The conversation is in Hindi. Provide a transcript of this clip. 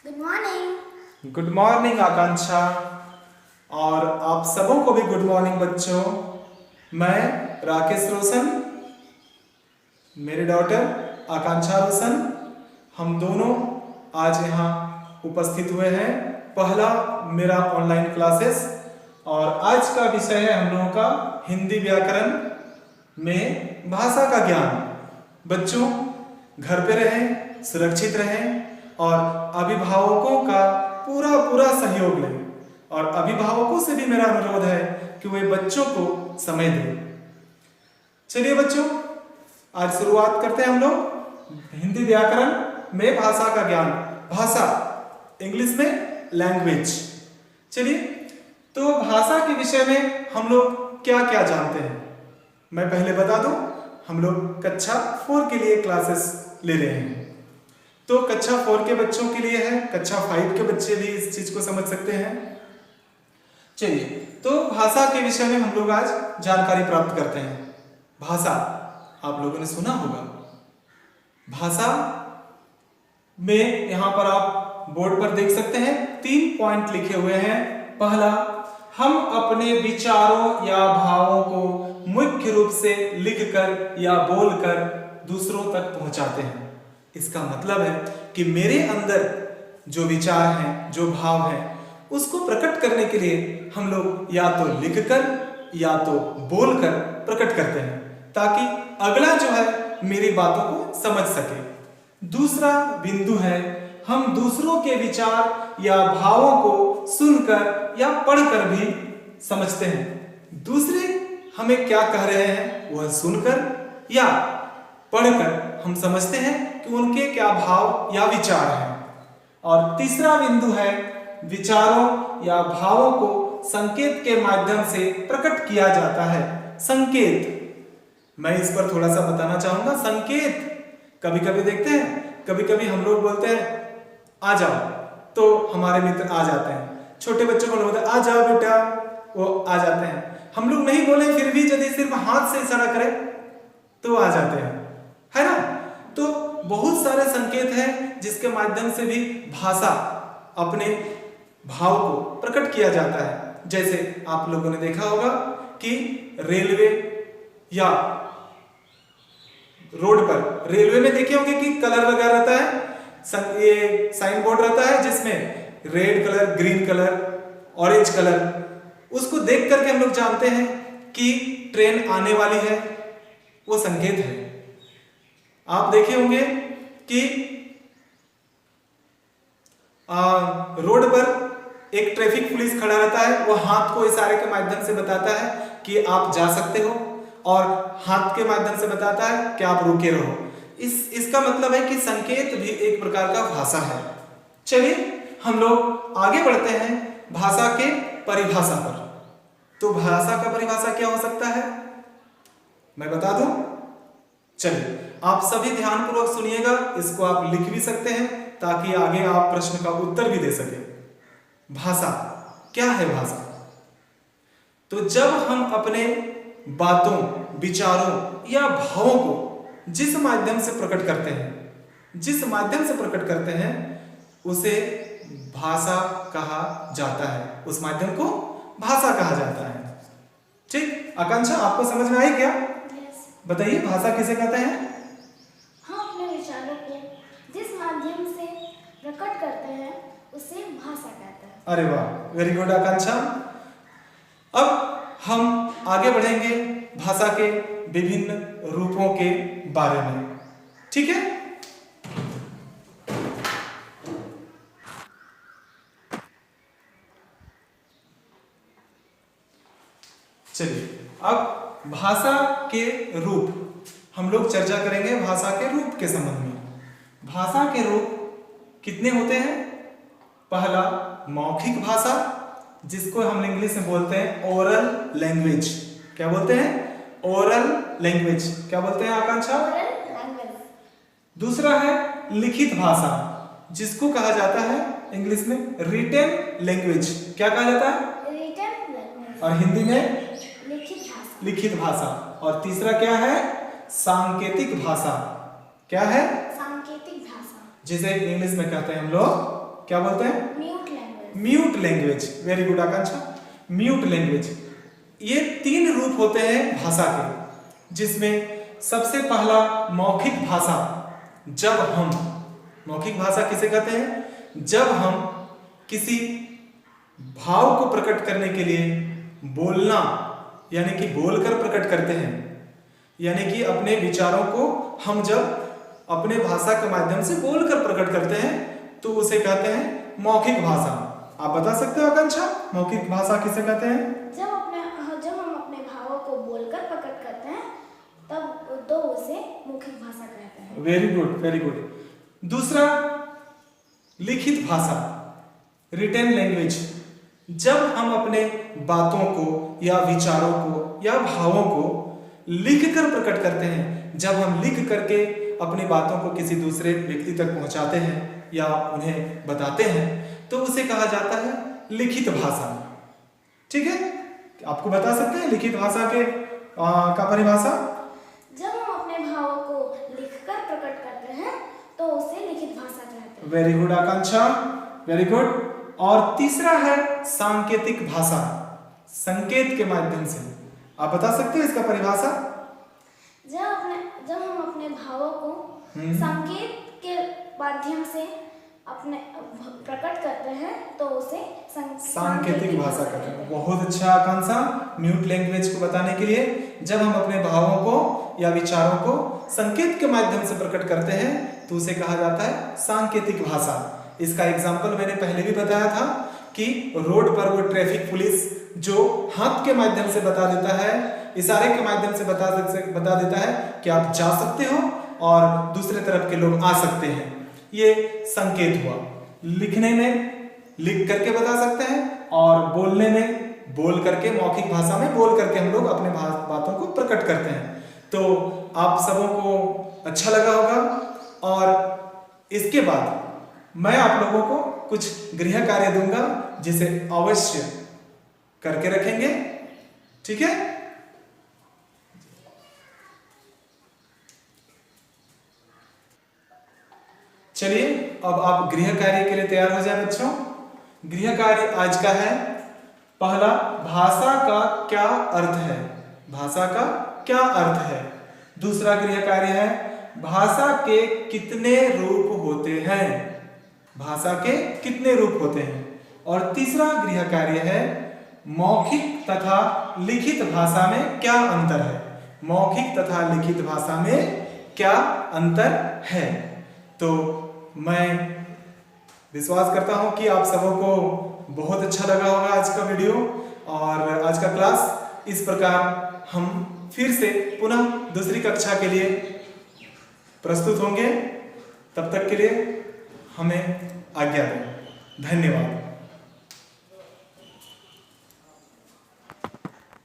Good morning. गुड मॉर्निंग आकांक्षा। और आप सबों को भी गुड मॉर्निंग बच्चों। मैं राकेश रोशन, मेरी डॉटर आकांक्षा रोशन, हम दोनों आज यहाँ उपस्थित हुए हैं। पहला मेरा ऑनलाइन क्लासेस और आज का विषय है हम लोगों का हिंदी व्याकरण में भाषा का ज्ञान। बच्चों घर पे रहें, सुरक्षित रहें और अभिभावकों का पूरा सहयोग लें। और अभिभावकों से भी मेरा अनुरोध है कि वे बच्चों को समय दें। चलिए बच्चों, आज शुरुआत करते हैं हम लोग हिंदी व्याकरण में भाषा का ज्ञान। भाषा इंग्लिश में लैंग्वेज। चलिए, तो भाषा के विषय में हम लोग क्या क्या जानते हैं मैं पहले बता दूं। हम लोग कक्षा 4 के लिए क्लासेस ले रहे हैं, तो कक्षा 4 के बच्चों के लिए है, कक्षा 5 के बच्चे भी इस चीज को समझ सकते हैं। चलिए, तो भाषा के विषय में हम लोग आज जानकारी प्राप्त करते हैं। भाषा आप लोगों ने सुना होगा। भाषा में यहां पर आप बोर्ड पर देख सकते हैं 3 पॉइंट लिखे हुए हैं। पहला, हम अपने विचारों या भावों को मुख्य रूप से लिखकर या बोलकर दूसरों तक पहुंचाते हैं। इसका मतलब है कि मेरे अंदर जो विचार हैं, जो भाव हैं, उसको प्रकट करने के लिए हम लोग या तो लिखकर या तो बोलकर प्रकट करते हैं, ताकि अगला जो है मेरी बातों को समझ सके। दूसरा बिंदु है, हम दूसरों के विचार या भावों को सुनकर या पढ़कर भी समझते हैं। दूसरे हमें क्या कह रहे हैं वह सुनकर या पढ़कर हम समझते हैं कि उनके क्या भाव या विचार हैं। और तीसरा बिंदु है, विचारों या भावों को संकेत के माध्यम से प्रकट किया जाता है। संकेत, मैं इस पर थोड़ा सा बताना चाहूंगा। संकेत कभी कभी देखते हैं, कभी कभी हम लोग बोलते हैं आ जाओ, तो हमारे मित्र आ जाते हैं। छोटे बच्चों को बोलते हैं आ जाओ बेटा, वो आ जाते हैं। हम लोग नहीं बोले फिर भी यदि सिर्फ हाथ से इशारा करें तो आ जाते हैं, है ना। तो बहुत सारे संकेत हैं जिसके माध्यम से भी भाषा अपने भाव को प्रकट किया जाता है। जैसे आप लोगों ने देखा होगा कि रेलवे या रोड पर, रेलवे में देखे होंगे कि कलर लगा रहता है, ये साइन बोर्ड रहता है जिसमें red colour, green colour, orange colour. उसको देख करके हम लोग जानते हैं कि ट्रेन आने वाली है, वो संकेत है। आप देखे होंगे कि रोड पर एक ट्रैफिक पुलिस खड़ा रहता है, वो हाथ को इशारे के माध्यम से बताता है कि आप जा सकते हो और हाथ के माध्यम से बताता है कि आप रुके रहो। इसका मतलब है कि संकेत भी एक प्रकार का भाषा है। चलिए हम लोग आगे बढ़ते हैं भाषा के परिभाषा पर। तो भाषा का परिभाषा क्या हो सकता है मैं बता दूं। चलिए आप सभी ध्यानपूर्वक सुनिएगा, इसको आप लिख भी सकते हैं ताकि आगे आप प्रश्न का उत्तर भी दे सके। भाषा क्या है? भाषा तो जब हम अपने बातों, विचारों या भावों को जिस माध्यम से प्रकट करते हैं उसे भाषा कहा जाता है। उस माध्यम को भाषा कहा जाता है। ठीक, आकांक्षा आपको समझ में आई क्या? यस। बताइए भाषा किसे कहते हैं? हम अपने विचारों को जिस माध्यम से प्रकट करते हैं उसे भाषा कहते हैं। अरे वाह, वेरी गुड आकांक्षा। अब हम आगे बढ़ेंगे भाषा के विभिन्न रूपों के बारे में। ठीक है, चलिए अब भाषा के रूप हम लोग चर्चा करेंगे। भाषा के रूप के संबंध में भाषा के रूप कितने होते हैं? पहला मौखिक भाषा, जिसको हम इंग्लिश में बोलते हैं ओरल लैंग्वेज। क्या बोलते हैं? Oral language. क्या बोलते हैं आकांक्षा? Oral language. दूसरा है लिखित भाषा, जिसको कहा जाता है इंग्लिश में रिटन लैंग्वेज। क्या कहा जाता है? Written language. और हिंदी में लिखित भाषा। लिखित भाषा। और तीसरा क्या है? सांकेतिक भाषा। क्या है? सांकेतिक भाषा, जिसे इंग्लिश में कहते हैं हम लोग क्या बोलते हैं? Mute language. Mute language. Very good Akanksha, mute language. ये 3 रूप होते हैं भाषा के, जिसमें सबसे पहला मौखिक भाषा। जब हम, मौखिक भाषा किसे कहते हैं? जब हम किसी भाव को प्रकट करने के लिए बोलना, यानी कि बोलकर प्रकट करते हैं, यानी कि अपने विचारों को हम जब अपने भाषा के माध्यम से बोलकर प्रकट करते हैं तो उसे कहते हैं मौखिक भाषा। आप बता सकते हो आकांक्षा, मौखिक भाषा किसे कहते हैं? जब हम अपने भावों को बोलकर प्रकट करते हैं तब तो उसे मौखिक भाषा कहते हैं। Very good, very good. दूसरा, लिखित भाषा, रिटन लैंग्वेज। जब हम अपने बातों को या विचारों को या भावों को लिखकर प्रकट करते हैं, जब हम लिख करके अपनी बातों को किसी दूसरे व्यक्ति तक पहुंचाते हैं या उन्हें बताते हैं तो उसे कहा जाता है लिखित भाषा। ठीक है, आपको बता सकते हैं लिखित भाषा के का परिभाषा? जब हम अपने भावों को लिखकर प्रकट करते हैं तो उसे लिखित भाषा कहते हैं। वेरी गुड आकांक्षा, वेरी गुड। और तीसरा है सांकेतिक भाषा, संकेत के माध्यम से। आप बता सकते हैं इसका परिभाषा? जब हम अपने भावों को संकेत के माध्यम से अपने प्रकट करते हैं तो उसे सांकेतिक भाषा कहते हैं। बहुत अच्छा आकांक्षा, म्यूट लैंग्वेज को बताने के लिए जब हम अपने भावों को या विचारों को संकेत के माध्यम से प्रकट करते हैं तो उसे कहा जाता है सांकेतिक भाषा। इसका एग्जाम्पल मैंने पहले भी बताया था कि रोड पर वो ट्रैफिक पुलिस जो हाथ के माध्यम से बता देता है, इशारे के माध्यम से बता देता है कि आप जा सकते हो और दूसरे तरफ के लोग आ सकते हैं, ये संकेत हुआ। लिखने में लिख करके बता सकते हैं और बोलने में बोल करके, मौखिक भाषा में बोल करके हम लोग अपने बातों को प्रकट करते हैं। तो आप सबों को अच्छा लगा होगा और इसके बाद मैं आप लोगों को कुछ गृह कार्य दूंगा जिसे अवश्य करके रखेंगे। ठीक है, चलिए अब आप गृह कार्य के लिए तैयार हो जाए बच्चों। गृह कार्य आज का है पहला, भाषा का क्या अर्थ है? भाषा का क्या अर्थ है? दूसरा गृह कार्य है भाषा के कितने रूप होते हैं? भाषा के कितने रूप होते हैं? और तीसरा गृह कार्य है मौखिक तथा लिखित भाषा में क्या अंतर है? मौखिक तथा लिखित भाषा में क्या अंतर है? तो मैं विश्वास करता हूं कि आप सबों को बहुत अच्छा लगा होगा आज का वीडियो और आज का क्लास। इस प्रकार हम फिर से पुनः दूसरी कक्षा के लिए प्रस्तुत होंगे। तब तक के लिए हमें आज्ञा दें। धन्यवाद।